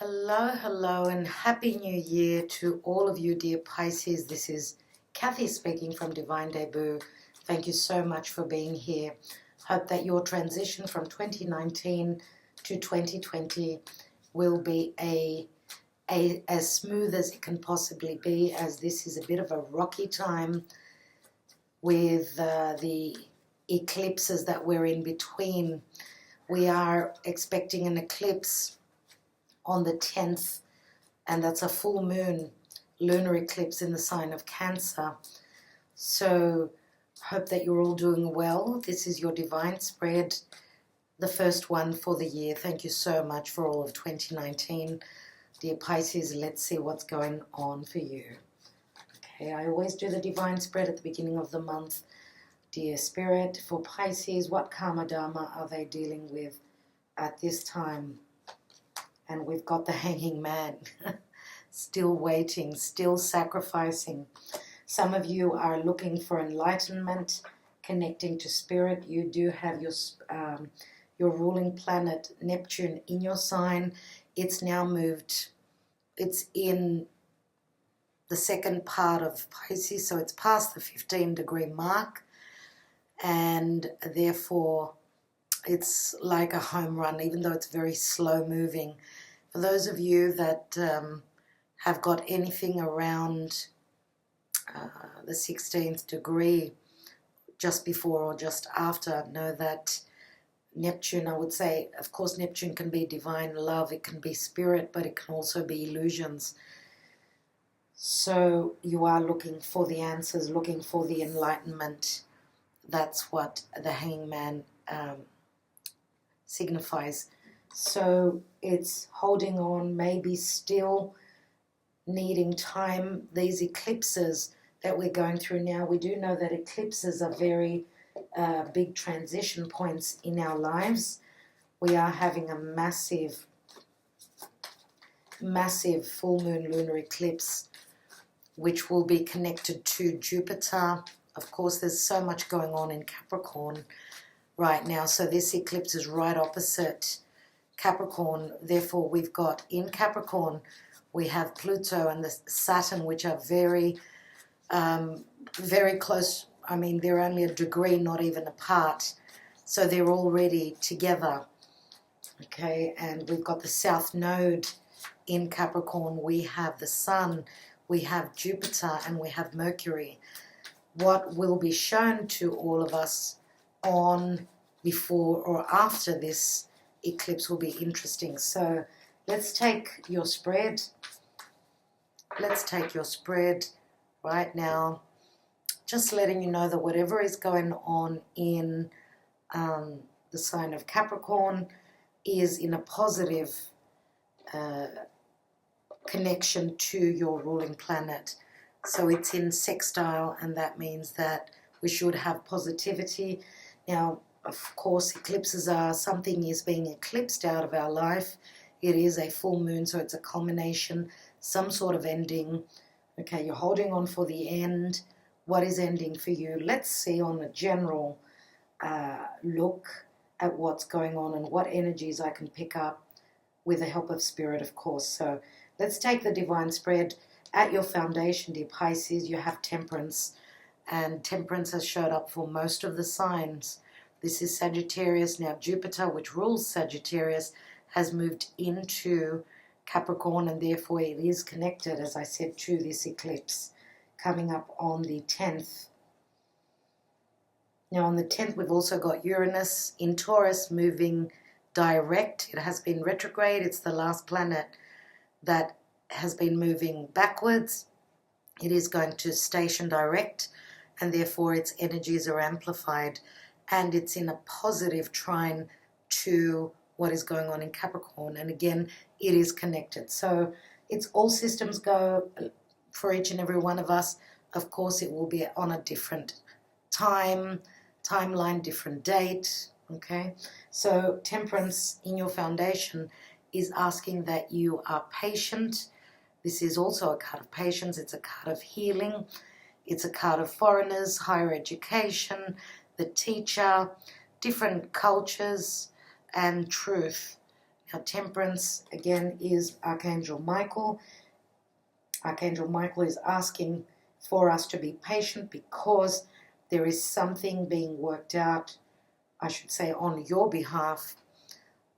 Hello, and Happy New Year to all of you, dear Pisces. This is Kathy speaking from Divine Debut. Thank you so much for being here. Hope that your transition from 2019 to 2020 will be as smooth as it can possibly be, as this is a bit of a rocky time with the eclipses that we're in between. We are expecting an eclipse on the 10th, and that's a full moon lunar eclipse in the sign of Cancer. So hope that you're all doing well. This is your divine spread, the first one for the year. Thank you so much for all of 2019. Dear Pisces, let's see what's going on for you. Okay, I always do the divine spread at the beginning of the month. Dear Spirit, for Pisces, what karma dharma are they dealing with at this time? And we've got the Hanging Man, still waiting, still sacrificing. Some of you are looking for enlightenment, connecting to spirit. You do have your ruling planet, Neptune, in your sign. It's now moved. It's in the second part of Pisces, so it's past the 15-degree mark. And therefore, it's like a home run, even though it's very slow moving. For those of you that have got anything around the 16th degree, just before or just after, know that Neptune, I would say, of course, Neptune can be divine love, it can be spirit, but it can also be illusions. So you are looking for the answers, looking for the enlightenment. That's what the Hanging Man signifies. So it's holding on, maybe still needing time. These eclipses that we're going through now, we do know that eclipses are very big transition points in our lives. We are having a massive full moon lunar eclipse, which will be connected to Jupiter. Of course, there's so much going on in Capricorn right now, so this eclipse is right opposite Capricorn. Therefore, we've got in Capricorn, we have Pluto and the Saturn, which are very close. I mean, they're only a degree, not even apart, so they're already together. Okay, and we've got the South Node in Capricorn. We have the Sun, we have Jupiter, and we have Mercury. What will be shown to all of us on, before or after this eclipse will be interesting. So let's take your spread. Let's take your spread right now. Just letting you know that whatever is going on in the sign of Capricorn is in a positive connection to your ruling planet. So it's in sextile, and that means that we should have positivity. Now, of course, eclipses are something is being eclipsed out of our life. It is a full moon, so it's a culmination, some sort of ending. Okay, you're holding on for the end. What is ending for you? Let's see on a general look at what's going on and what energies I can pick up with the help of spirit, of course. So let's take the divine spread. At your foundation, dear Pisces, you have Temperance, and Temperance has showed up for most of the signs. This is Sagittarius. Now Jupiter, which rules Sagittarius, has moved into Capricorn, and therefore it is connected, as I said, to this eclipse coming up on the 10th. Now on the 10th, we've also got Uranus in Taurus moving direct. It has been retrograde. It's the last planet that has been moving backwards. It is going to station direct, and therefore its energies are amplified, and it's in a positive trine to what is going on in Capricorn. And again, it is connected. So it's all systems go for each and every one of us. Of course, it will be on a different timeline, different date. Okay, so Temperance in your foundation is asking that you are patient. This is also a card of patience. It's a card of healing. It's a card of foreigners, higher education, the teacher, different cultures, and truth. Now, Temperance, again, is Archangel Michael. Archangel Michael is asking for us to be patient because there is something being worked out, I should say, on your behalf,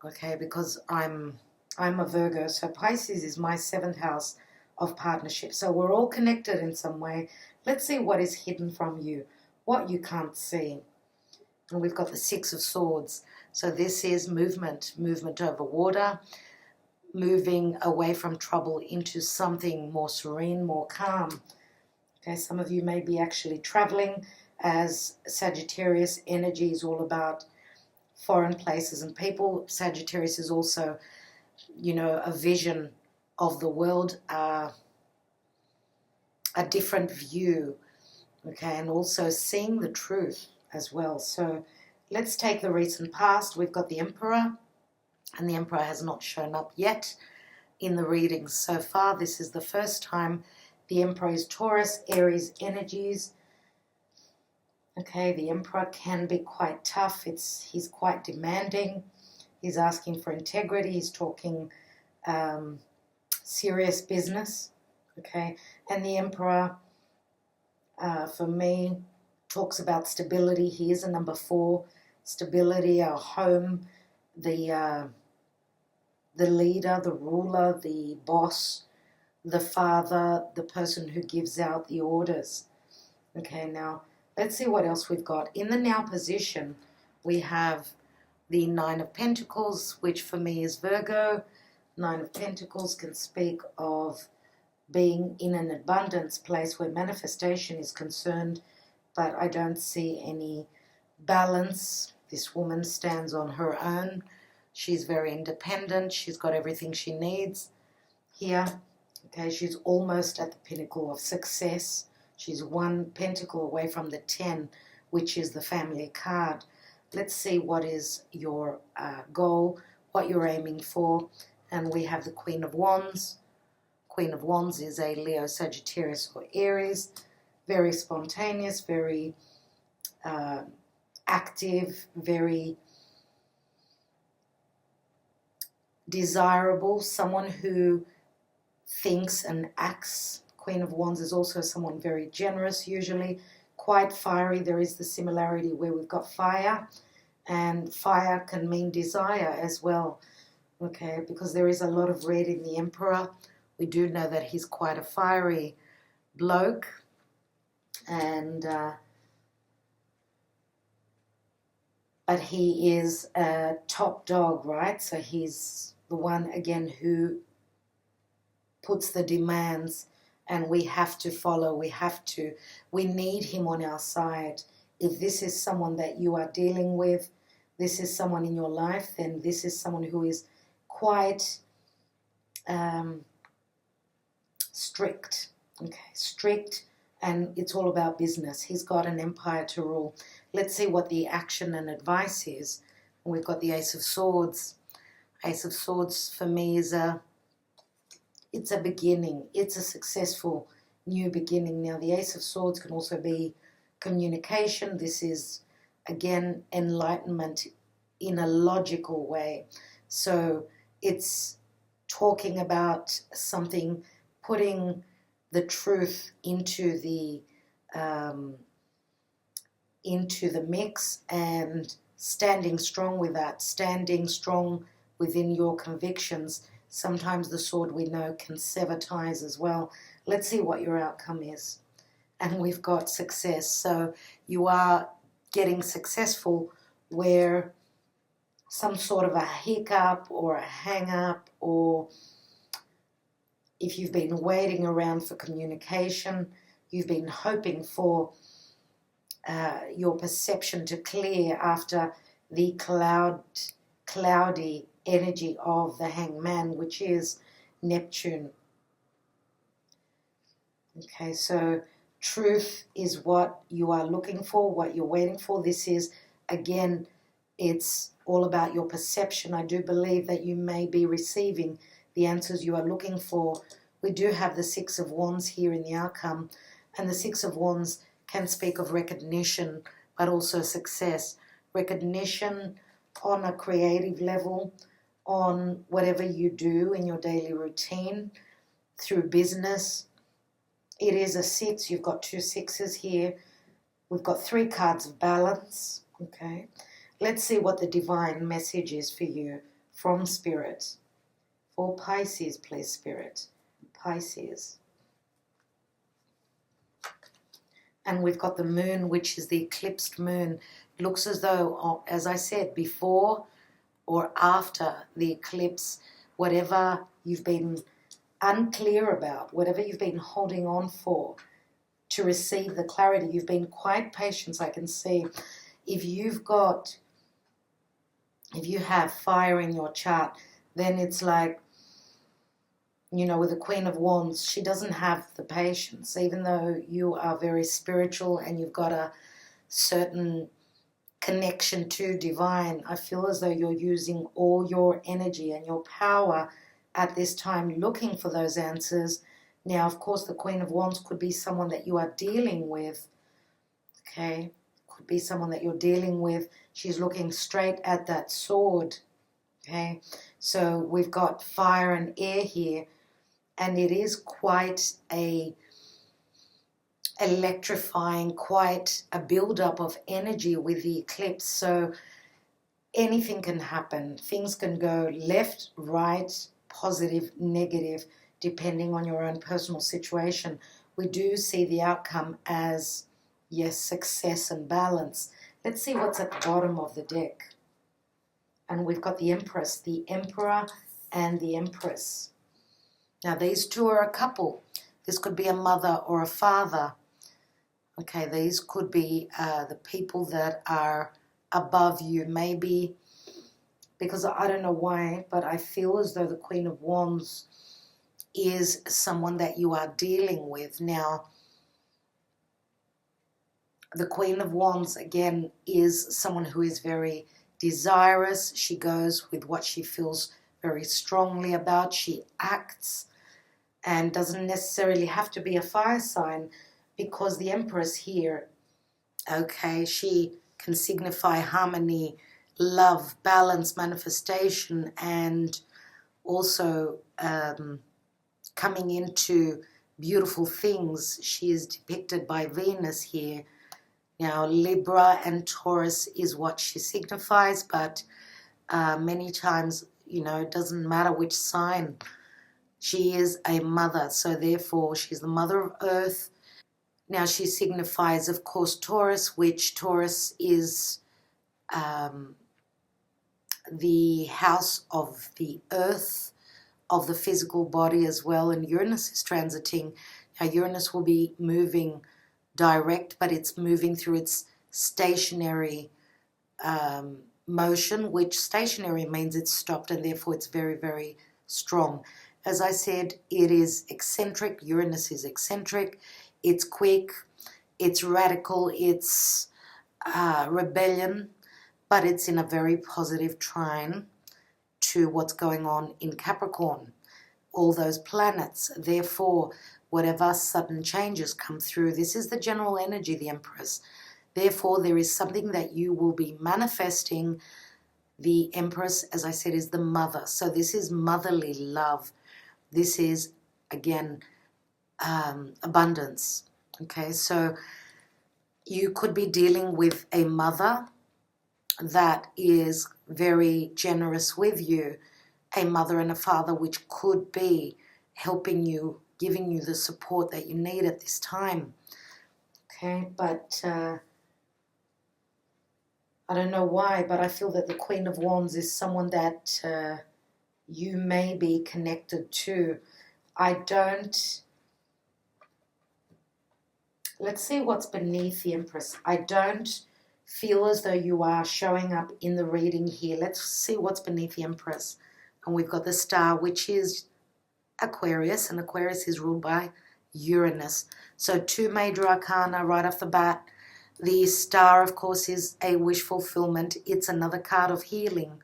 okay, because I'm a Virgo, so Pisces is my 7th house of partnership. So we're all connected in some way. Let's see what is hidden from you, what you can't see. And we've got the 6 of Swords. So this is movement over water, moving away from trouble into something more serene, more calm. Okay, some of you may be actually traveling, as Sagittarius energy is all about foreign places and people. Sagittarius is also, you know, a vision of the world, a different view, okay, and also seeing the truth as well. So let's take the recent past. We've got the Emperor, and the Emperor has not shown up yet in the readings so far. This is the first time. The Emperor is Taurus, Aries energies. Okay, the Emperor can be quite tough. He's quite demanding. He's asking for integrity. He's talking serious business. Okay, and the Emperor, for me, talks about stability. He is a number 4. Stability, our home, the leader, the ruler, the boss, the father, the person who gives out the orders. Okay, now let's see what else we've got. In the now position, we have the 9 of Pentacles, which for me is Virgo. 9 of Pentacles can speak of being in an abundance place where manifestation is concerned, but I don't see any balance. This woman stands on her own. She's very independent. She's got everything she needs here. Okay, she's almost at the pinnacle of success. She's 1 pentacle away from the 10, which is the family card. Let's see what is your goal, what you're aiming for. And we have the Queen of Wands. Queen of Wands is a Leo, Sagittarius, or Aries. Very spontaneous, very active, very desirable, someone who thinks and acts. Queen of Wands is also someone very generous, usually quite fiery. There is the similarity where we've got fire, and fire can mean desire as well, okay, because there is a lot of red in the Emperor. We do know that he's quite a fiery bloke, and but he is a top dog, right? So he's the one, again, who puts the demands, and we have to follow. We need him on our side. If this is someone that you are dealing with, this is someone in your life, then this is someone who is quite strict, okay, strict, and it's all about business. He's got an empire to rule. Let's see what the action and advice is. We've got the Ace of Swords. Ace of Swords for me is it's a beginning. It's a successful new beginning. Now, the Ace of Swords can also be communication. This is, again, enlightenment in a logical way. So it's talking about something, putting the truth into the mix and standing strong with that, standing strong within your convictions. Sometimes the sword, we know, can sever ties as well. Let's see what your outcome is. And we've got success. So you are getting successful where some sort of a hiccup or a hang-up, or if you've been waiting around for communication, you've been hoping for your perception to clear after the cloudy energy of the hangman, which is Neptune. Okay, so truth is what you are looking for, what you're waiting for. This is, again, it's all about your perception. I do believe that you may be receiving the answers you are looking for. We do have the Six of Wands here in the outcome, and the Six of Wands can speak of recognition, but also success. Recognition on a creative level, on whatever you do in your daily routine, through business. It is a 6. You've got 2 6s here. We've got 3 cards of balance. Okay. Let's see what the divine message is for you from Spirit. For Pisces, please, Spirit. Pisces. And we've got the moon, which is the eclipsed moon. It looks as though, as I said, before or after the eclipse, whatever you've been unclear about, whatever you've been holding on for to receive the clarity, you've been quite patient, I can see. If you have fire in your chart, then it's like, you know, with the Queen of Wands, she doesn't have the patience, even though you are very spiritual and you've got a certain connection to divine. I feel as though you're using all your energy and your power at this time looking for those answers. Now, of course, the Queen of Wands could be someone that you are dealing with, okay? Could be someone that you're dealing with. She's looking straight at that sword, okay? So we've got fire and air here, and it is quite a electrifying, quite a build-up of energy with the eclipse. So anything can happen. Things can go left, right, positive, negative, depending on your own personal situation. We do see the outcome as, yes, success and balance. Let's see what's at the bottom of the deck. And we've got the Empress, the Emperor, and the Empress. Now, these two are a couple. This could be a mother or a father. Okay, these could be the people that are above you, maybe, because I don't know why, but I feel as though the Queen of Wands is someone that you are dealing with. Now, the Queen of Wands, again, is someone who is very desirous. She goes with what she feels very strongly about. She acts and doesn't necessarily have to be a fire sign, because the Empress here, okay, she can signify harmony, love, balance, manifestation, and also coming into beautiful things. She is depicted by Venus here. Now, Libra and Taurus is what she signifies, but many times, you know, it doesn't matter which sign. She is a mother, so therefore she's the mother of earth. Now, she signifies, of course, Taurus, which Taurus is the house of the earth, of the physical body as well, and Uranus is transiting. Now, Uranus will be moving direct, but it's moving through its stationary motion, which stationary means it's stopped, and therefore it's very, very strong. As I said, it is eccentric. Uranus is eccentric. It's quick, it's radical, it's rebellion, but it's in a very positive trine to what's going on in Capricorn. All those planets, therefore, whatever sudden changes come through, this is the general energy, the Empress. Therefore, there is something that you will be manifesting. The Empress, as I said, is the mother. So this is motherly love. This is, again, abundance. Okay, so you could be dealing with a mother that is very generous with you, a mother and a father which could be helping you, giving you the support that you need at this time. Okay, but I don't know why, but I feel that the Queen of Wands is someone that you may be connected to. Let's see what's beneath the Empress. I don't feel as though you are showing up in the reading here. Let's see what's beneath the Empress. And we've got the Star, which is Aquarius, and Aquarius is ruled by Uranus. So 2 major arcana right off the bat. The Star, of course, is a wish fulfillment. It's another card of healing.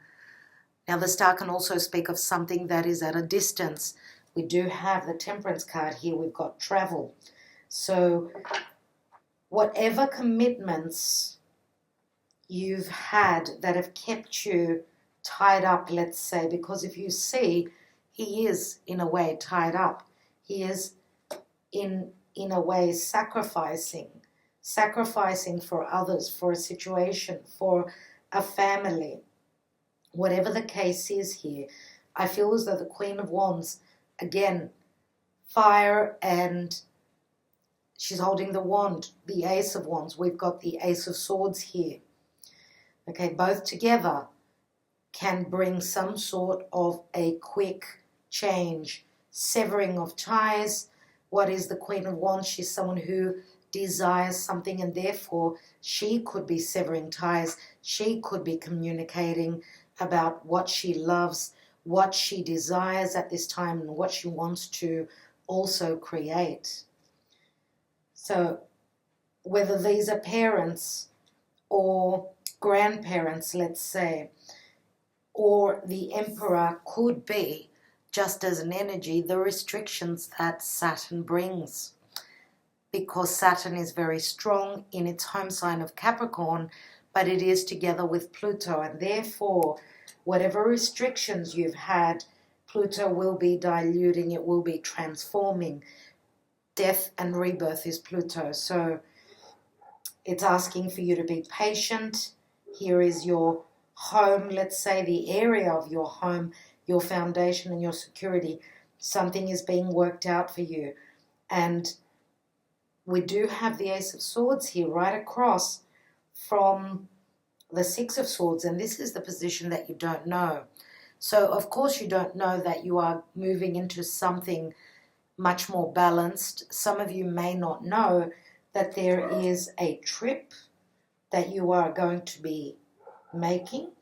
Now, the Star can also speak of something that is at a distance. We do have the Temperance card here. We've got travel. So whatever commitments you've had that have kept you tied up, let's say, because if you see, he is in a way tied up. He is in a way sacrificing for others, for a situation, for a family. Whatever the case is here, I feel as though the Queen of Wands, again, fire, and she's holding the wand, the Ace of Wands. We've got the Ace of Swords here. Okay, both together can bring some sort of a quick change, severing of ties. What is the Queen of Wands? She's someone who desires something, and therefore she could be severing ties. She could be communicating about what she loves, what she desires at this time, and what she wants to also create. So whether these are parents or grandparents, let's say, or the Emperor, could be, just as an energy, the restrictions that Saturn brings. Because Saturn is very strong in its home sign of Capricorn, but it is together with Pluto, and therefore whatever restrictions you've had, Pluto will be diluting, it will be transforming. Death and rebirth is Pluto, so it's asking for you to be patient. Here is your home, let's say, the area of your home, your foundation and your security. Something is being worked out for you. And we do have the Ace of Swords here right across from the Six of Swords, and this is the position that you don't know. So of course you don't know that you are moving into something much more balanced. Some of you may not know that there is a trip that you are going to be making,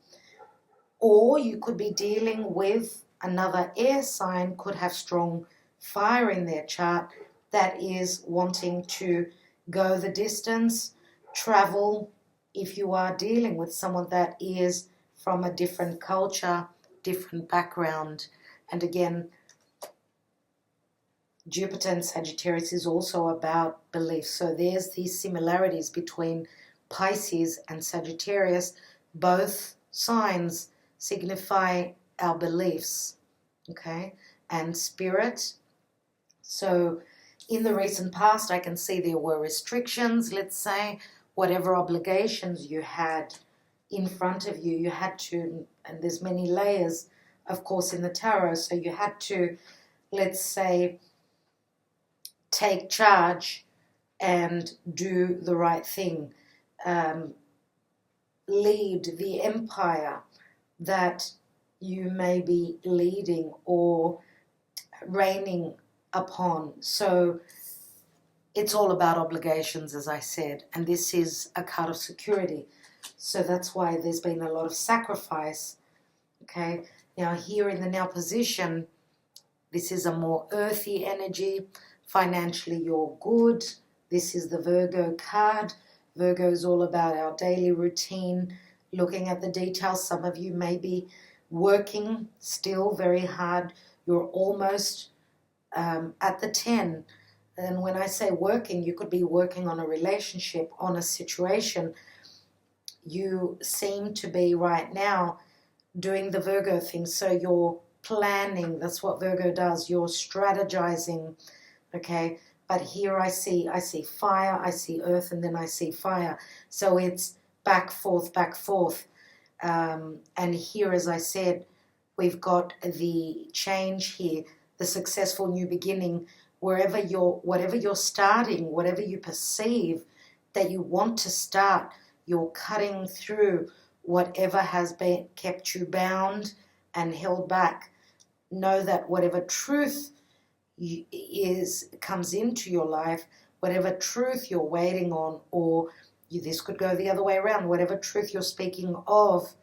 or you could be dealing with another air sign, could have strong fire in their chart, that is wanting to go the distance, travel. If you are dealing with someone that is from a different culture, different background, and again, Jupiter and Sagittarius is also about beliefs. So there's these similarities between Pisces and Sagittarius. Both signs signify our beliefs, okay, and spirit. So in the recent past, I can see there were restrictions, let's say, whatever obligations you had in front of you, you had to, and there's many layers, of course, in the tarot, so you had to, let's say, take charge and do the right thing, lead the empire that you may be leading or reigning upon. So it's all about obligations, as I said, and this is a card of security. So that's why there's been a lot of sacrifice, okay? Now here in the now position, this is a more earthy energy. Financially, you're good. This is the Virgo card. Virgo is all about our daily routine, looking at the details. Some of you may be working still very hard. You're almost at the 10. And when I say working, you could be working on a relationship, on a situation. You seem to be right now doing the Virgo thing. So you're planning. That's what Virgo does. You're strategizing. Okay, but here I see fire, I see earth, and then I see fire. So it's back, forth, back, forth. And here, as I said, we've got the change here, the successful new beginning. Whatever you're starting, whatever you perceive that you want to start, you're cutting through whatever has been kept you bound and held back. Know that whatever truth comes into your life, whatever truth you're waiting on, or this could go the other way around, whatever truth you're speaking of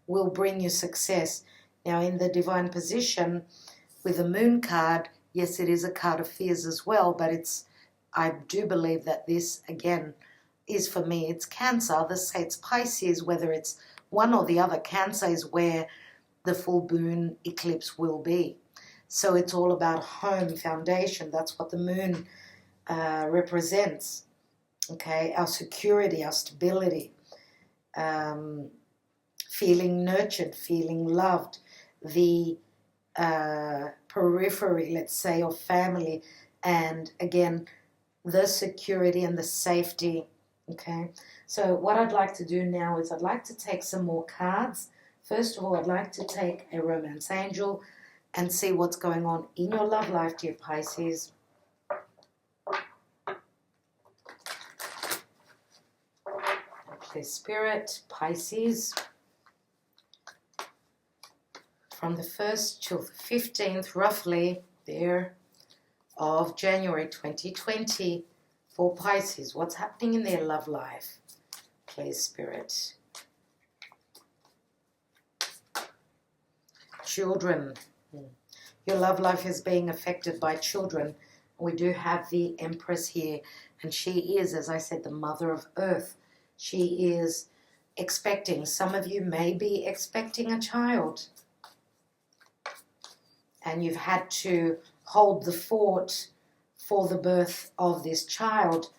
will bring you success. Now in the divine position with the moon card, yes, it is a card of fears as well, but I do believe that this again is, for me, it's Cancer. Others say it's Pisces. Whether it's one or the other, Cancer is where the full moon eclipse will be. So it's all about home, foundation. That's what the moon represents, okay? Our security, our stability. feeling nurtured, feeling loved, the periphery, let's say, of family, and again, the security and the safety. Okay, so what I'd like to do now is I'd like to take some more cards. First of all, I'd like to take a romance angel and see what's going on in your love life, dear Pisces. Okay, Spirit, Pisces, from the 1st till the 15th, roughly, there, of January 2020, for Pisces. What's happening in their love life? Please, Spirit. Children. Your love life is being affected by children. We do have the Empress here, and she is, as I said, the mother of Earth. She is expecting. Some of you may be expecting a child, and you've had to hold the fort for the birth of this child.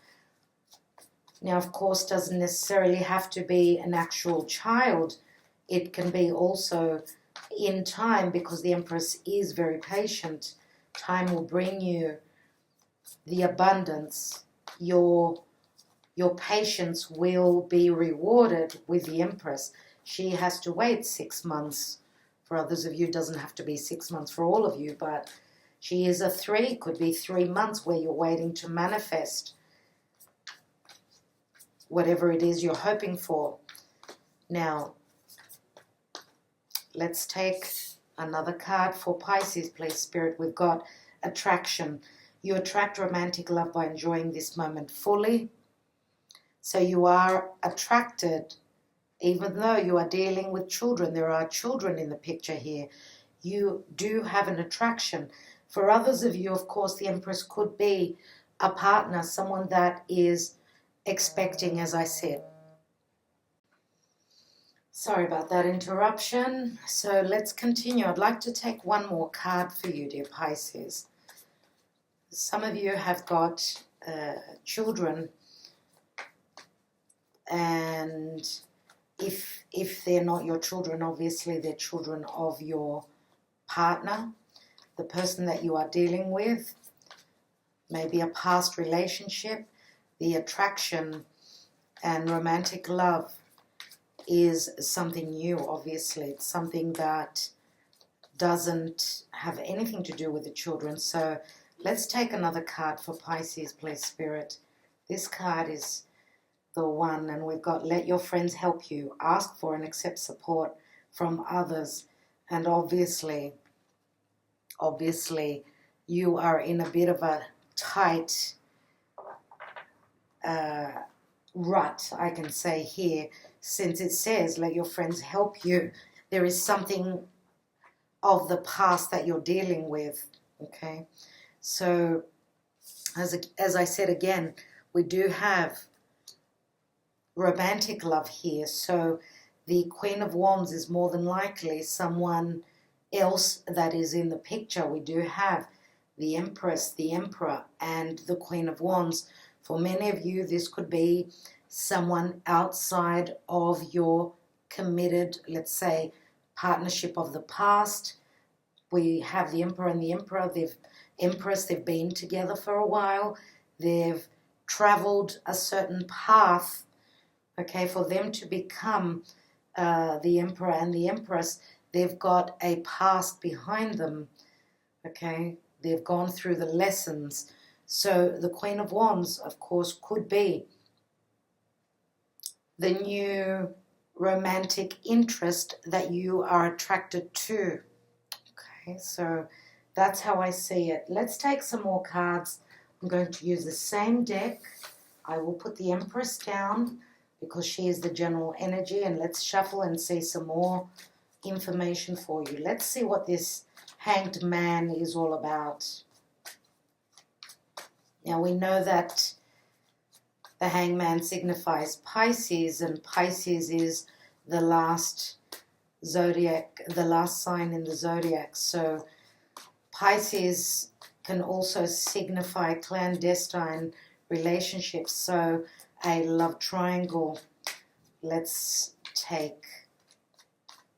Now, of course, doesn't necessarily have to be an actual child. It can be also in time, because the Empress is very patient. Time will bring you the abundance. Your patience will be rewarded with the Empress. She has to wait 6 months. For others of you, it doesn't have to be 6 months for all of you, but she is a 3, could be 3 months where you're waiting to manifest whatever it is you're hoping for. Now, let's take another card for Pisces, please, Spirit. We've got attraction. You attract romantic love by enjoying this moment fully. So you are attracted, even though you are dealing with children. There are children in the picture here. You do have an attraction. For others of you, of course, the Empress could be a partner, someone that is expecting, as I said. Sorry about that interruption. So let's continue. I'd like to take one more card for you, dear Pisces. Some of you have got children, and if they're not your children, obviously they're children of your partner, the person that you are dealing with, maybe a past relationship. The attraction and romantic love is something new, obviously. It's something that doesn't have anything to do with the children. So let's take another card for Pisces, please, Spirit. This card is the one, and we've got let your friends help you. Ask for and accept support from others. And obviously, you are in a bit of a tight rut, I can say here, since it says let your friends help you. There is something of the past that you're dealing with, okay? So as I said again, we do have romantic love here. So the Queen of Wands is more than likely someone else that is in the picture. We do have the Empress, the Emperor, and the Queen of Wands. For many of you, this could be someone outside of your committed, let's say, partnership of the past. We have the Emperor and the Emperor. They've been together for a while. They've traveled a certain path, okay, for them to become the Emperor and the Empress. They've got a past behind them, okay? They've gone through the lessons. So the Queen of Wands, of course, could be the new romantic interest that you are attracted to. Okay, so that's how I see it. Let's take some more cards. I'm going to use the same deck. I will put the Empress down because she is the general energy, and let's shuffle and see some more information for you. Let's see what this Hanged Man is all about. Now we know that the Hangman signifies Pisces, and Pisces is the last zodiac, the last sign in the zodiac. So Pisces can also signify clandestine relationships, so a love triangle. Let's take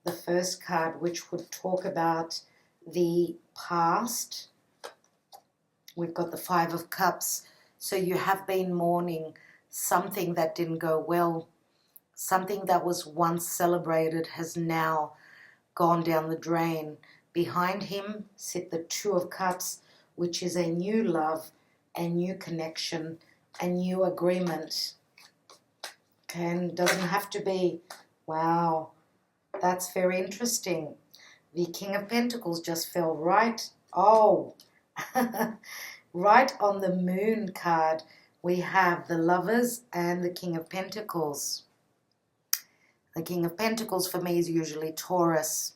the first card, which would talk about the past. We've got the Five of Cups. So you have been mourning something that didn't go well. Something that was once celebrated has now gone down the drain. Behind him sit the Two of Cups, which is a new love, a new connection, a new agreement. Okay, and it doesn't have to be, wow, that's very interesting. The King of Pentacles just fell right, right on the Moon card. We have the Lovers and the King of Pentacles. The King of Pentacles for me is usually Taurus.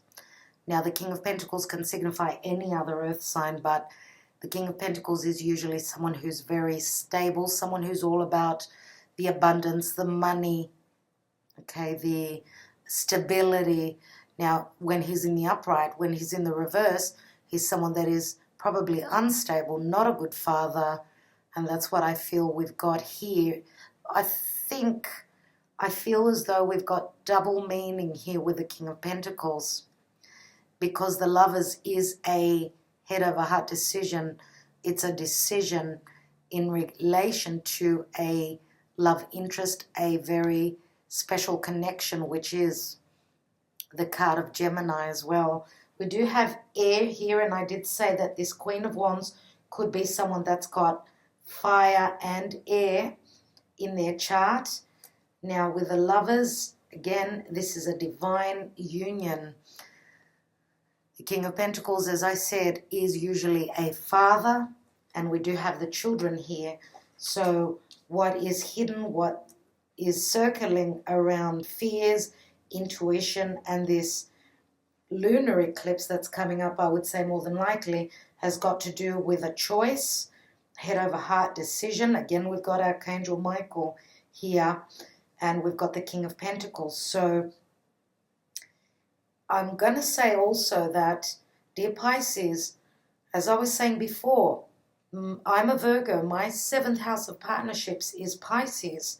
Now the King of Pentacles can signify any other earth sign, but the King of Pentacles is usually someone who's very stable, someone who's all about the abundance, the money, okay, the stability. Now, when he's in the upright, when he's in the reverse, he's someone that is probably unstable, not a good father, and that's what I feel we've got here. I feel as though we've got double meaning here with the King of Pentacles, because the Lovers is a head over heart decision. It's a decision in relation to a love interest, a very special connection, which is the card of Gemini as well. We do have air here, and I did say that this Queen of Wands could be someone that's got fire and air in their chart. Now with the Lovers, again, this is a divine union. The King of Pentacles, as I said, is usually a father, and we do have the children here. So what is hidden, what is circling around fears, intuition, and this lunar eclipse that's coming up, I would say more than likely, has got to do with a choice, head over heart decision. Again, we've got Archangel Michael here, and we've got the King of Pentacles. So I'm going to say also that, dear Pisces, as I was saying before, I'm a Virgo. My 7th house of partnerships is Pisces.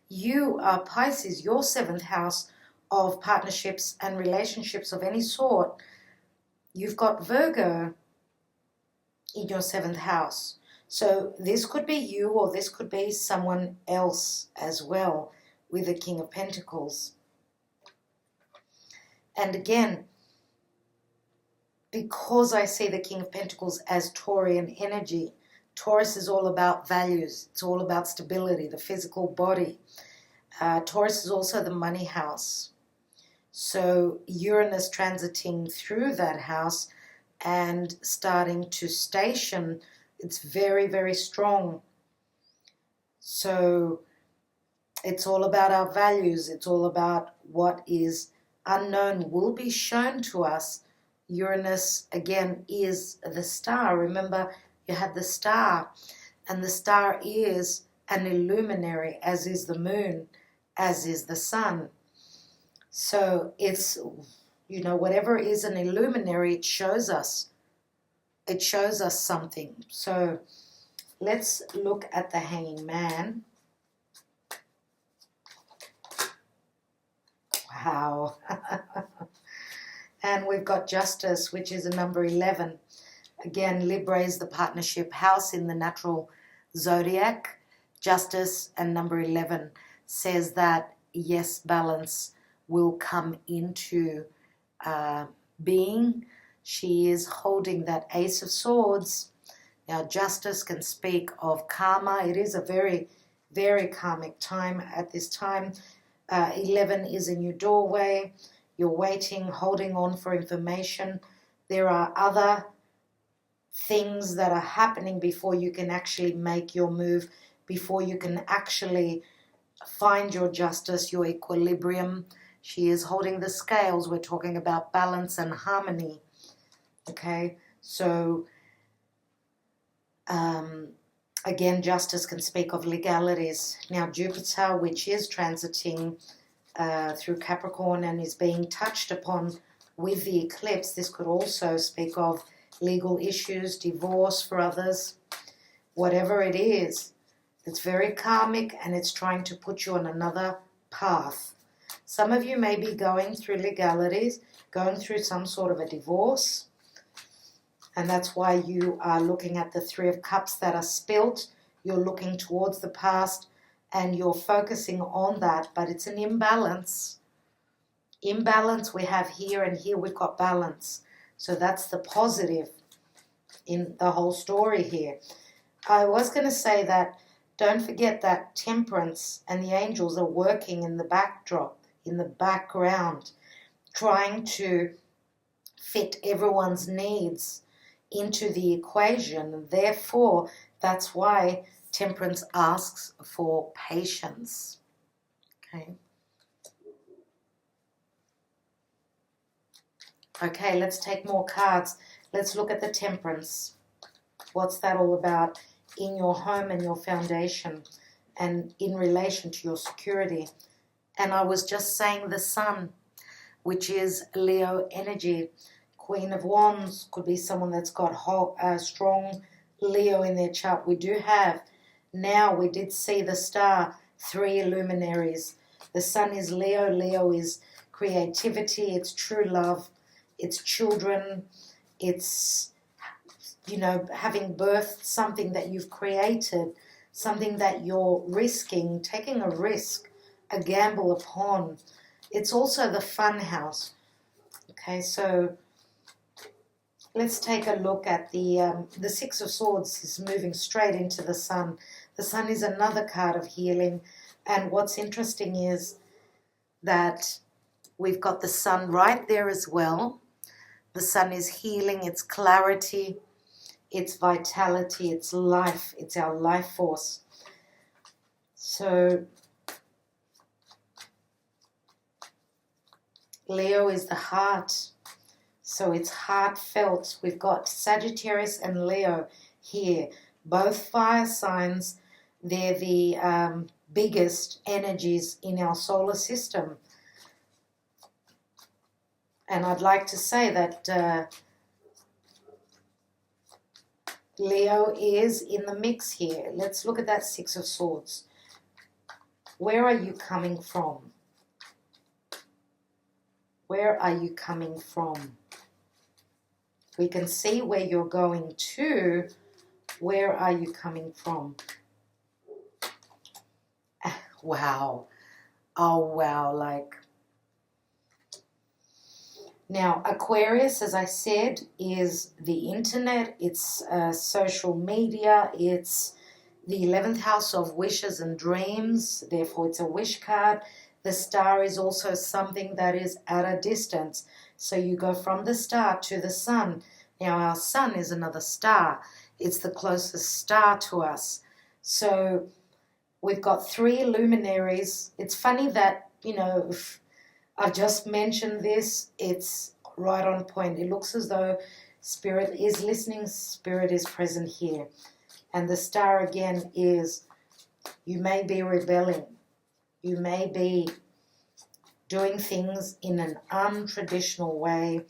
You are Pisces. Your 7th house of partnerships and relationships of any sort, you've got Virgo in your 7th house. So this could be you, or this could be someone else as well with the King of Pentacles. And again, because I see the King of Pentacles as Taurian energy, Taurus is all about values. It's all about stability, the physical body. Taurus is also the money house. So Uranus transiting through that house and starting to station, it's very, very strong. So it's all about our values. It's all about what is unknown will be shown to us. Uranus, again, is the star. Remember, you had the star, and the star is an illuminary, as is the moon, as is the sun. So it's, you know, whatever is an illuminary, it shows us something. So let's look at the Hanging Man. Wow. And we've got Justice, which is a number 11. Again, Libra is the partnership house in the natural zodiac. Justice and number 11 says that, yes, balance will come into being. She is holding that Ace of Swords. Now, Justice can speak of karma. It is a very, very karmic time at this time. 11 is a new doorway. You're waiting, holding on for information. There are other things that are happening before you can actually make your move, before you can actually find your justice, your equilibrium. She is holding the scales. We're talking about balance and harmony. Okay, so again, Justice can speak of legalities. Now, Jupiter, which is transiting through Capricorn and is being touched upon with the eclipse, this could also speak of legal issues, divorce for others, whatever it is. It's very karmic, and it's trying to put you on another path. Some of you may be going through legalities, going through some sort of a divorce, and that's why you are looking at the Three of Cups that are spilt. You're looking towards the past and you're focusing on that, but it's an imbalance. Imbalance we have here, and here we've got balance. So that's the positive in the whole story here. I was going to say that don't forget that Temperance and the angels are working in the backdrop, in the background, trying to fit everyone's needs into the equation. Therefore, that's why Temperance asks for patience. Okay. Okay, let's take more cards. Let's look at the Temperance. What's that all about in your home and your foundation and in relation to your security? And I was just saying the Sun, which is Leo energy. Queen of Wands could be someone that's got strong Leo in their chart. We do have, now we did see the star, 3 luminaries. The Sun is Leo. Leo is creativity, it's true love, it's children, it's, you know, having birthed something that you've created, something that you're risking, taking a risk, a gamble upon. It's also the fun house. Okay, so let's take a look at the Six of Swords is moving straight into the Sun. The Sun is another card of healing, and what's interesting is that we've got the Sun right there as well. The Sun is healing, it's clarity, it's vitality, it's life, it's our life force. So Leo is the heart, so it's heartfelt. We've got Sagittarius and Leo here, both fire signs. They're the biggest energies in our solar system. And I'd like to say that Leo is in the mix here. Let's look at that Six of Swords. Where are you coming from? Where are you coming from? We can see where you're going to. Where are you coming from? Wow. Oh, wow. Like, now, Aquarius, as I said, is the internet, it's social media, it's the 11th house of wishes and dreams, therefore it's a wish card. The star is also something that is at a distance. So you go from the star to the Sun. Now, our Sun is another star. It's the closest star to us. So we've got 3 luminaries. It's funny that, you know, I've just mentioned this, it's right on point. It looks as though Spirit is listening, Spirit is present here. And the star again is, you may be rebelling. You may be doing things in an untraditional way,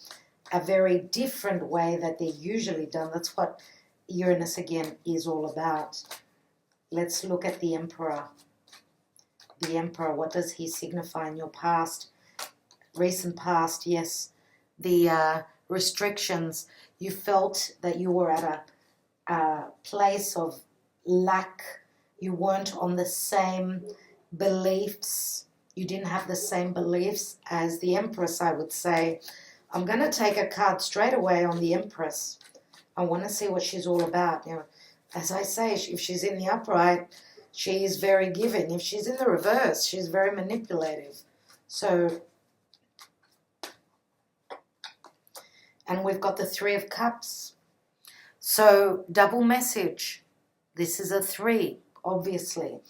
a very different way that they're usually done. That's what Uranus again is all about. Let's look at the Emperor. The Emperor, what does he signify in your past? Recent past, yes, the restrictions. You felt that you were at a place of lack. You weren't on the same beliefs. You didn't have the same beliefs as the Empress, I would say. I'm going to take a card straight away on the Empress. I want to see what she's all about. You know, as I say, if she's in the upright, she is very giving. If she's in the reverse, she's very manipulative. So, and we've got the 3 of Cups. So, double message. This is a 3, obviously.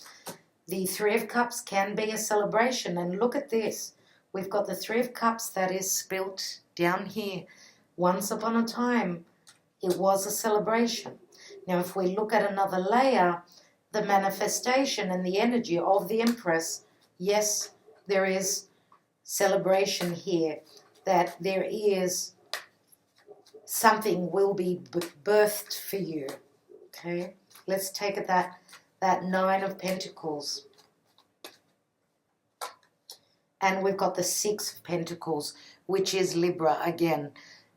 The 3 of Cups can be a celebration. And look at this. We've got the 3 of Cups that is spilt down here. Once upon a time, it was a celebration. Now, if we look at another layer, the manifestation and the energy of the Empress, yes, there is celebration here. That there is something will be birthed for you. Okay, let's take it that 9 of Pentacles. And we've got the Six of Pentacles, which is Libra again.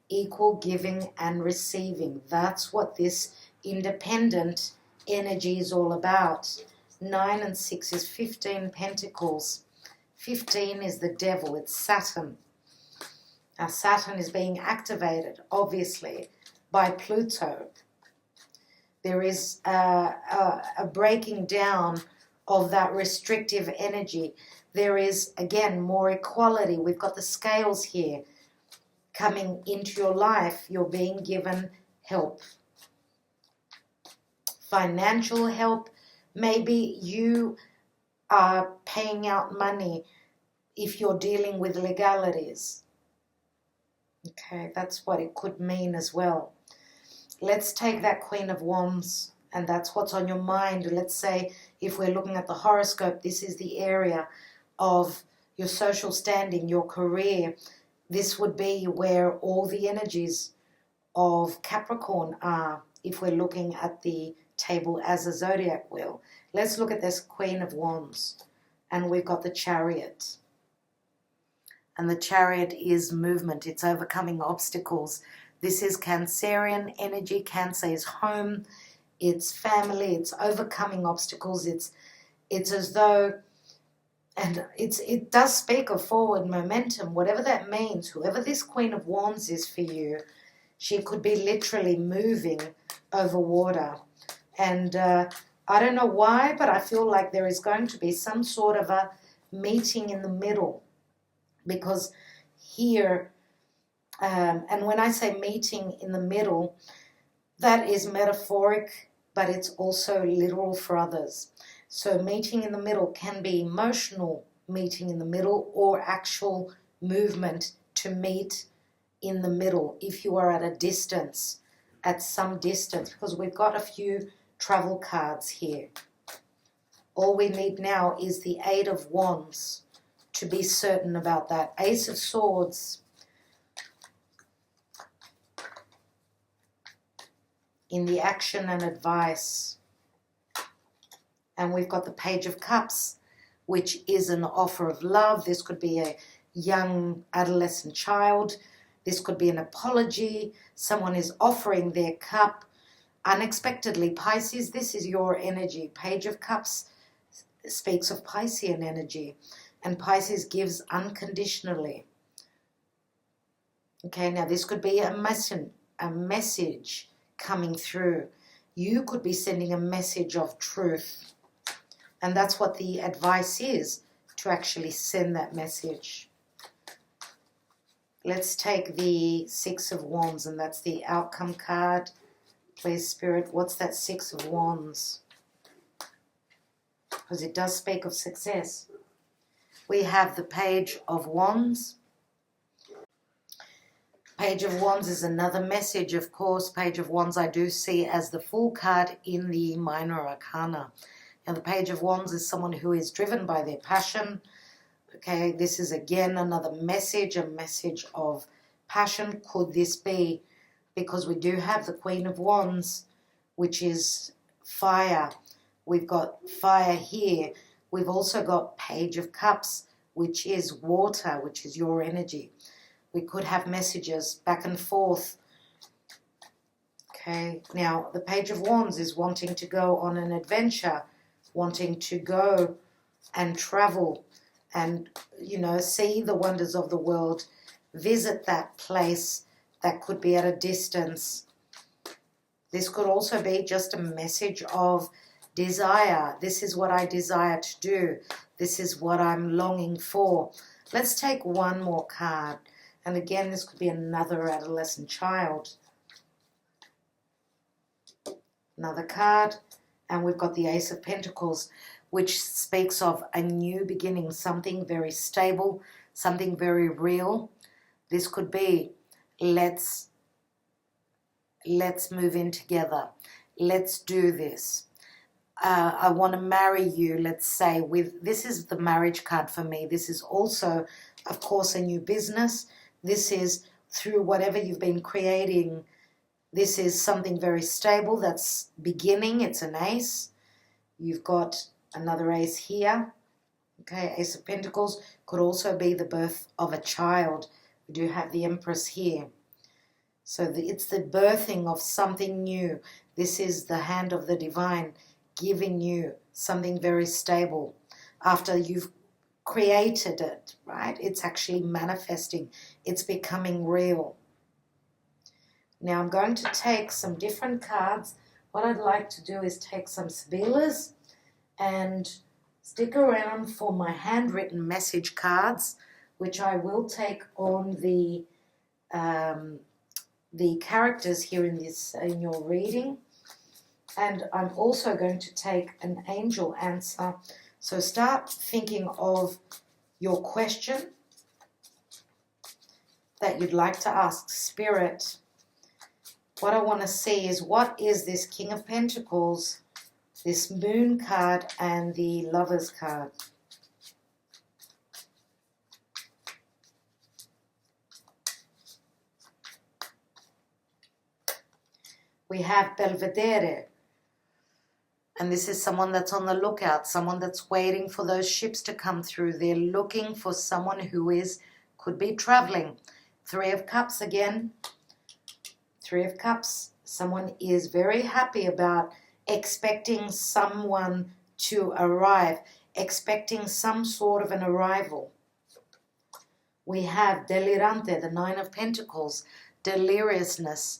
Equal giving and receiving. That's what this independent energy is all about. 9 and 6 is 15 Pentacles. 15 is the devil. It's Saturn. Now Saturn is being activated, obviously, by Pluto. There is a breaking down of that restrictive energy. There is, again, more equality. We've got the scales here coming into your life. You're being given help. Financial help. Maybe you are paying out money if you're dealing with legalities. Okay, that's what it could mean as well. Let's take that Queen of Wands, and that's what's on your mind. Let's say if we're looking at the horoscope, this is the area of your social standing, your career. This would be where all the energies of Capricorn are if we're looking at the table as a zodiac wheel. Let's look at this Queen of Wands, and we've got the Chariot. And the Chariot is movement. It's overcoming obstacles. This is Cancerian energy. Cancer is home. It's family. It's overcoming obstacles. It's as though, and it does speak of forward momentum, whatever that means. Whoever this Queen of Wands is for you, she could be literally moving over water. And I don't know why, but I feel like there is going to be some sort of a meeting in the middle. Because here, and when I say meeting in the middle, that is metaphoric, but it's also literal for others. So meeting in the middle can be emotional meeting in the middle, or actual movement to meet in the middle if you are at a distance, at some distance, because we've got a few travel cards here. All we need now is the Eight of Wands to be certain about that. Ace of Swords. In the action and advice. And we've got the Page of Cups, which is an offer of love. This could be a young adolescent child. This could be an apology. Someone is offering their cup unexpectedly. Pisces, this is your energy. Page of Cups speaks of Piscean energy. And Pisces gives unconditionally. Okay, now this could be a message coming through. You could be sending a message of truth. And that's what the advice is, to actually send that message. Let's take the Six of Wands, and that's the outcome card. Please, Spirit, what's that Six of Wands? Because it does speak of success. We have the Page of Wands. Page of Wands is another message, of course. Page of Wands I do see as the Fool card in the Minor Arcana. Now, the Page of Wands is someone who is driven by their passion. Okay, this is again another message, a message of passion. Could this be? Because we do have the Queen of Wands, which is fire. We've got fire here. We've also got Page of Cups, which is water, which is your energy. We could have messages back and forth. Okay, now the Page of Wands is wanting to go on an adventure, wanting to go and travel and, you know, see the wonders of the world, visit that place that could be at a distance. This could also be just a message of desire. This is what I desire to do. This is what I'm longing for. Let's take one more card. And again, this could be another adolescent child. Another card. And we've got the Ace of Pentacles, which speaks of a new beginning, something very stable, something very real. This could be, let's move in together. Let's do this. I want to marry you, let's say. This is the marriage card for me. This is also, of course, a new business. This is through whatever you've been creating. This is something very stable that's beginning. It's an ace. You've got another ace here. Okay, Ace of Pentacles could also be the birth of a child. We do have the Empress here. So it's the birthing of something new. This is the hand of the divine giving you something very stable. After you've created it, right? It's actually manifesting. It's becoming real. Now I'm going to take some different cards. What I'd like to do is take some Sibillas and stick around for my handwritten message cards, which I will take on the characters here in your reading. And I'm also going to take an angel answer. So start thinking of your question that you'd like to ask Spirit. What I want to see is, what is this King of Pentacles, this Moon card, and the Lovers card? We have Belvedere. And this is someone that's on the lookout, someone that's waiting for those ships to come through. They're looking for someone who could be traveling. Three of Cups again. Three of Cups. Someone is very happy about expecting someone to arrive, expecting some sort of an arrival. We have Delirante, the Nine of Pentacles, deliriousness.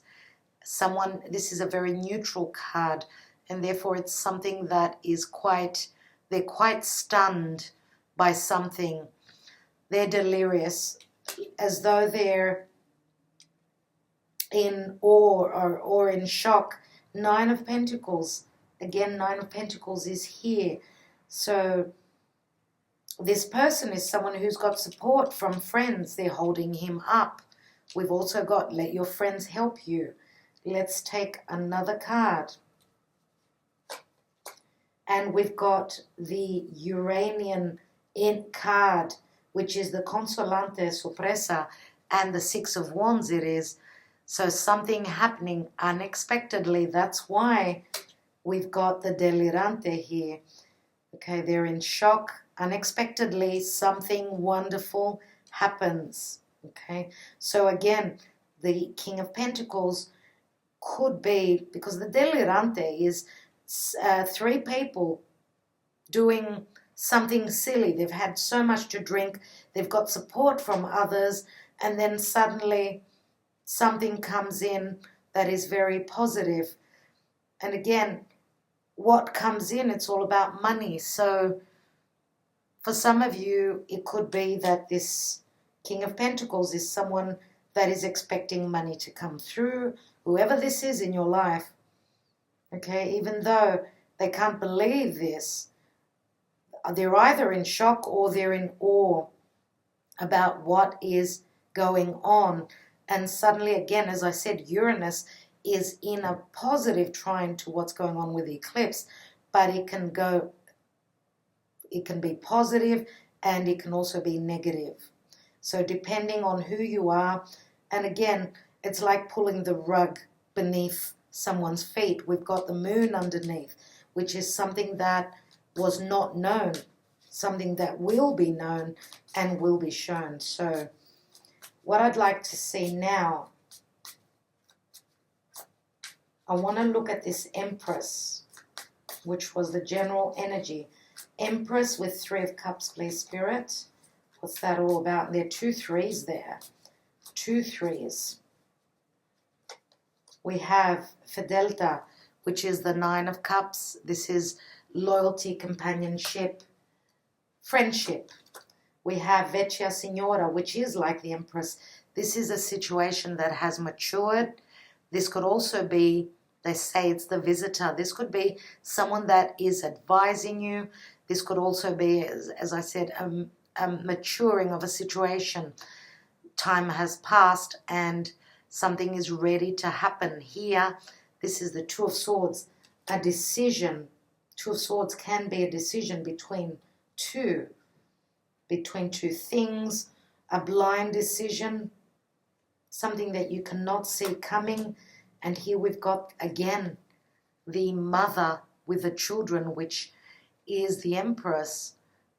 Someone, this is a very neutral card, and therefore it's something that is they're quite stunned by something. They're delirious, as though they're in awe or in shock. Nine of Pentacles. Again, Nine of Pentacles is here. So this person is someone who's got support from friends. They're holding him up. We've also got, let your friends help you. Let's take another card. And we've got the Uranian card, which is the Consolante Sorpresa, and the Six of Wands it is. So something happening unexpectedly. That's why we've got the Delirante here. Okay, they're in shock. Unexpectedly, something wonderful happens. Okay, so again, the King of Pentacles could be, because the Delirante is three people doing something silly. They've had so much to drink, they've got support from others, and then suddenly something comes in that is very positive. And again, what comes in, it's all about money. So for some of you, it could be that this King of Pentacles is someone that is expecting money to come through, whoever this is in your life. Okay, even though they can't believe this, they're either in shock or they're in awe about what is going on. And suddenly, again, as I said, Uranus is in a positive trine to what's going on with the eclipse, but it can be positive and it can also be negative. So depending on who you are, and again, it's like pulling the rug beneath someone's feet. We've got the moon underneath, which is something that was not known, something that will be known and will be shown. So what I'd like to see now, I want to look at this Empress, which was the general energy. Empress with Three of Cups, please, Spirit. What's that all about? There are 2 3s there. 2 3s. We have Fidelta, which is the Nine of Cups. This is loyalty, companionship, friendship. We have Vecchia Signora, which is like the Empress. This is a situation that has matured. This could also be, they say it's the visitor. This could be someone that is advising you. This could also be, as I said, a maturing of a situation. Time has passed and something is ready to happen. Here, this is the Two of Swords, a decision. Two of Swords can be a decision between two things, a blind decision, something that you cannot see coming. And here we've got, again, the mother with the children, which is the Empress.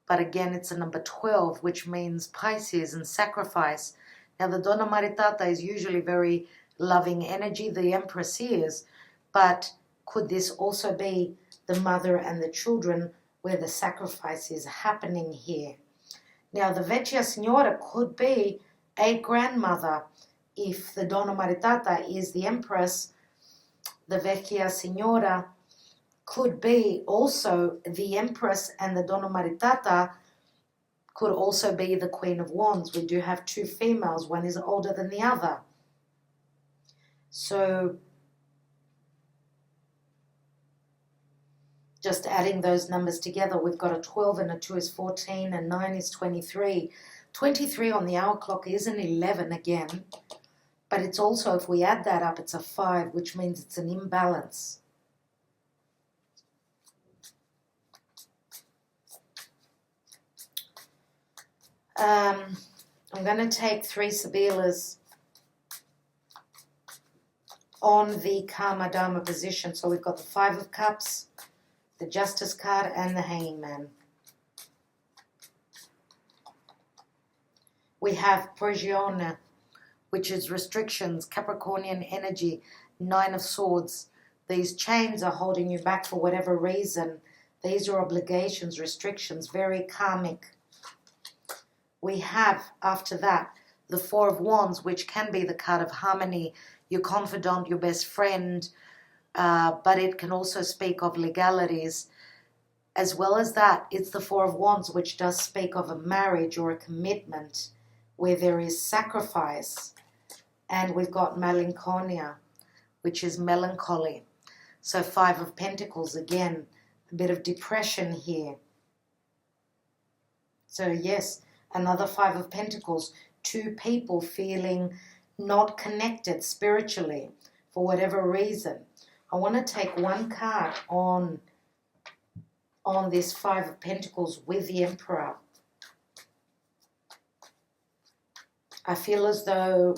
but again it's a number 12, which means Pisces and sacrifice. Now the Donna Maritata is usually very loving energy, the Empress is, but could this also be the mother and the children where the sacrifice is happening here? Now the Vecchia Signora could be a grandmother. If the Donna Maritata is the Empress, the Vecchia Signora could be also the Empress, and the Donna Maritata could also be the Queen of Wands. We do have two females, one is older than the other. So just adding those numbers together, we've got a 12 and a 2 is 14 and 9 is 23. 23 on the hour clock is an 11 again, but it's also, if we add that up, it's a 5, which means it's an imbalance. I'm going to take 3 Sibillas on the Karma Dharma position. So we've got the 5 of Cups, the Justice card, and the Hanging Man. We have Prigione, which is restrictions, Capricornian energy, 9 of Swords. These chains are holding you back for whatever reason. These are obligations, restrictions, very karmic. We have, after that, the 4 of Wands, which can be the card of harmony, your confidant, your best friend, but it can also speak of legalities. As well as that, it's the 4 of Wands, which does speak of a marriage or a commitment where there is sacrifice. And we've got Malinconia, which is melancholy. So 5 of Pentacles, again, a bit of depression here. So yes, another 5 of Pentacles, 2 people feeling not connected spiritually for whatever reason. I want to take one card on this 5 of Pentacles with the Emperor. I feel as though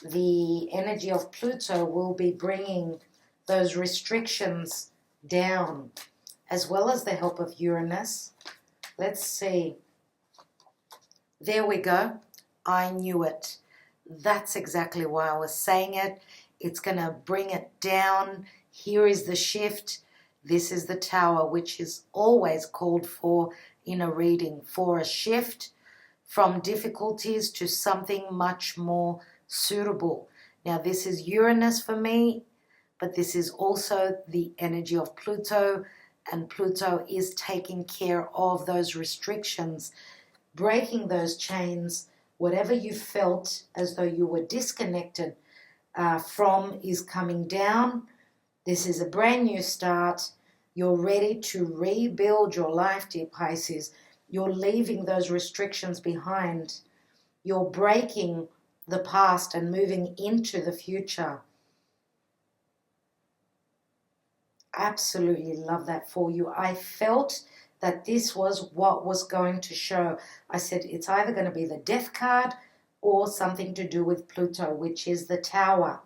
the energy of Pluto will be bringing those restrictions down, as well as the help of Uranus. Let's see. There we go. I knew it. That's exactly why I was saying it. It's going to bring it down. Here is the shift. This is the Tower, which is always called for in a reading, for a shift from difficulties to something much more suitable. Now, this is Uranus for me, but this is also the energy of Pluto, and Pluto is taking care of those restrictions, breaking those chains. Whatever you felt as though you were disconnected from is coming down. This is a brand new start. You're ready to rebuild your life, dear Pisces. You're leaving those restrictions behind. You're breaking the past and moving into the future. Absolutely love that for you. I felt that this was what was going to show. I said it's either going to be the Death card or something to do with Pluto, which is the Tower.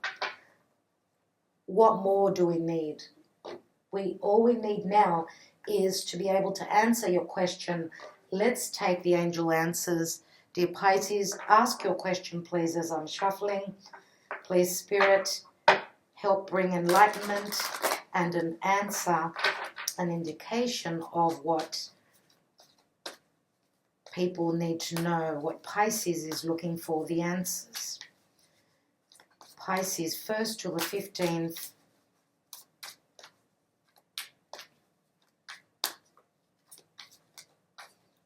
What more do we need? All we need now is to be able to answer your question. Let's take the angel answers. Dear Pisces, ask your question, please, as I'm shuffling. Please, Spirit, help bring enlightenment and an answer, an indication of what people need to know, what Pisces is looking for, the answers. Pisces, 1st to the 15th.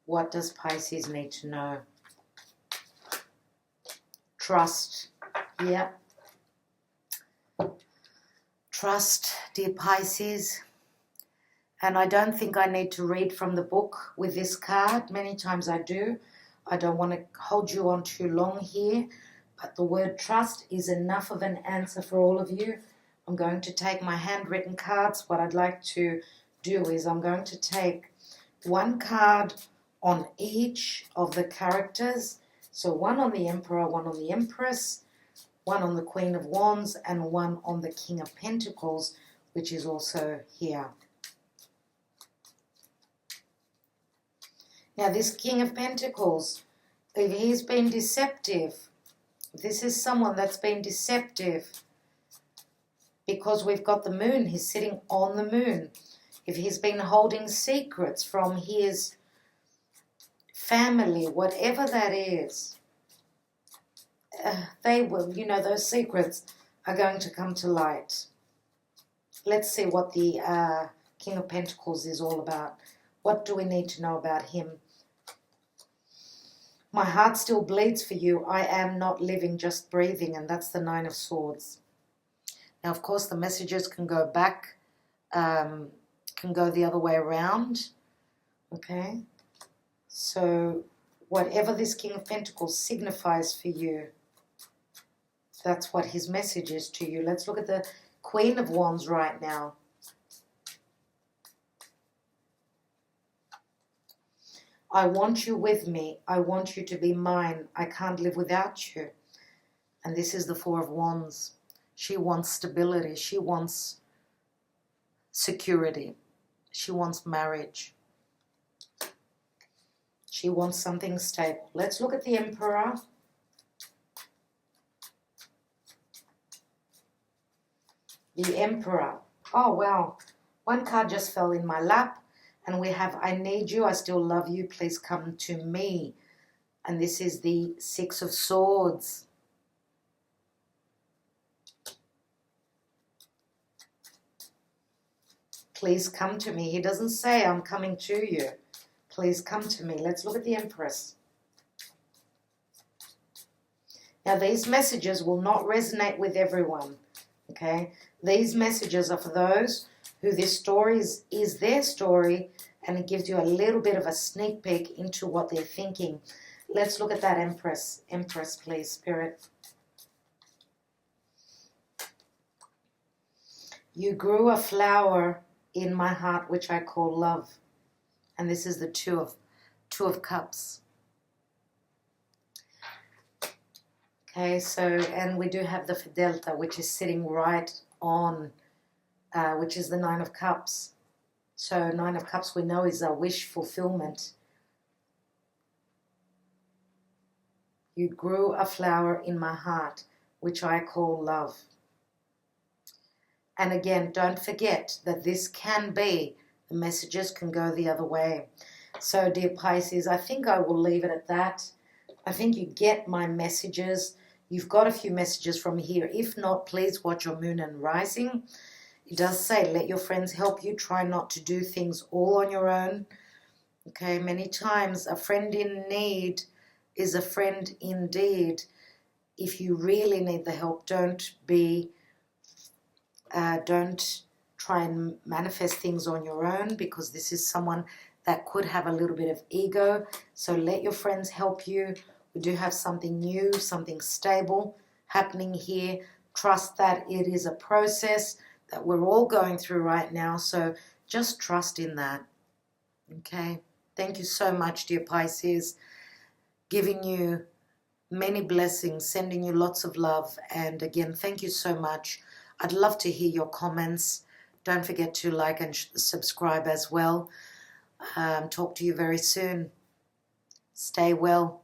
What does Pisces need to know? Trust. Yeah. Trust, dear Pisces. And I don't think I need to read from the book with this card. Many times I do. I don't want to hold you on too long here. But the word trust is enough of an answer for all of you. I'm going to take my handwritten cards. What I'd like to do is I'm going to take one card on each of the characters. So one on the Emperor, one on the Empress, one on the Queen of Wands, and one on the King of Pentacles, which is also here. Now this King of Pentacles, if he's been deceptive, this is someone that's been deceptive, because we've got the moon, he's sitting on the moon. If he's been holding secrets from his family, whatever that is, they will, you know, those secrets are going to come to light. Let's see what the King of Pentacles is all about. What do we need to know about him? My heart still bleeds for you. I am not living, just breathing. And that's the Nine of Swords. Now, of course, the messages can go back, can go the other way around. Okay? So whatever this King of Pentacles signifies for you, that's what his message is to you. Let's look at the Queen of Wands right now. I want you with me. I want you to be mine. I can't live without you. And this is the Four of Wands. She wants stability. She wants security. She wants marriage. She wants something stable. Let's look at the Emperor. The Emperor. Oh, wow. One card just fell in my lap. And we have, I need you, I still love you, please come to me. And this is the Six of Swords. Please come to me. He doesn't say, I'm coming to you. Please come to me. Let's look at the Empress. Now, these messages will not resonate with everyone, okay? These messages are for those who this story is their story, and it gives you a little bit of a sneak peek into what they're thinking. Let's look at that Empress. Empress, please, Spirit. You grew a flower in my heart, which I call love. And this is the Two of Cups. Okay, so, and we do have the Fidelta, which is sitting right on, which is the Nine of Cups. So Nine of Cups we know is a wish fulfillment. You grew a flower in my heart, which I call love. And again, don't forget that this can be, the messages can go the other way. So dear Pisces, I think I will leave it at that. I think you get my messages. You've got a few messages from here. If not, please watch your moon and rising. It does say, let your friends help you. Try not to do things all on your own. Okay, many times a friend in need is a friend indeed. If you really need the help, don't try and manifest things on your own, because this is someone that could have a little bit of ego. So let your friends help you. We do have something new, something stable happening here. Trust that it is a process that we're all going through right now. So just trust in that. Okay. Thank you so much, dear Pisces. Giving you many blessings, sending you lots of love. And again, thank you so much. I'd love to hear your comments. Don't forget to like and subscribe as well. Talk to you very soon. Stay well.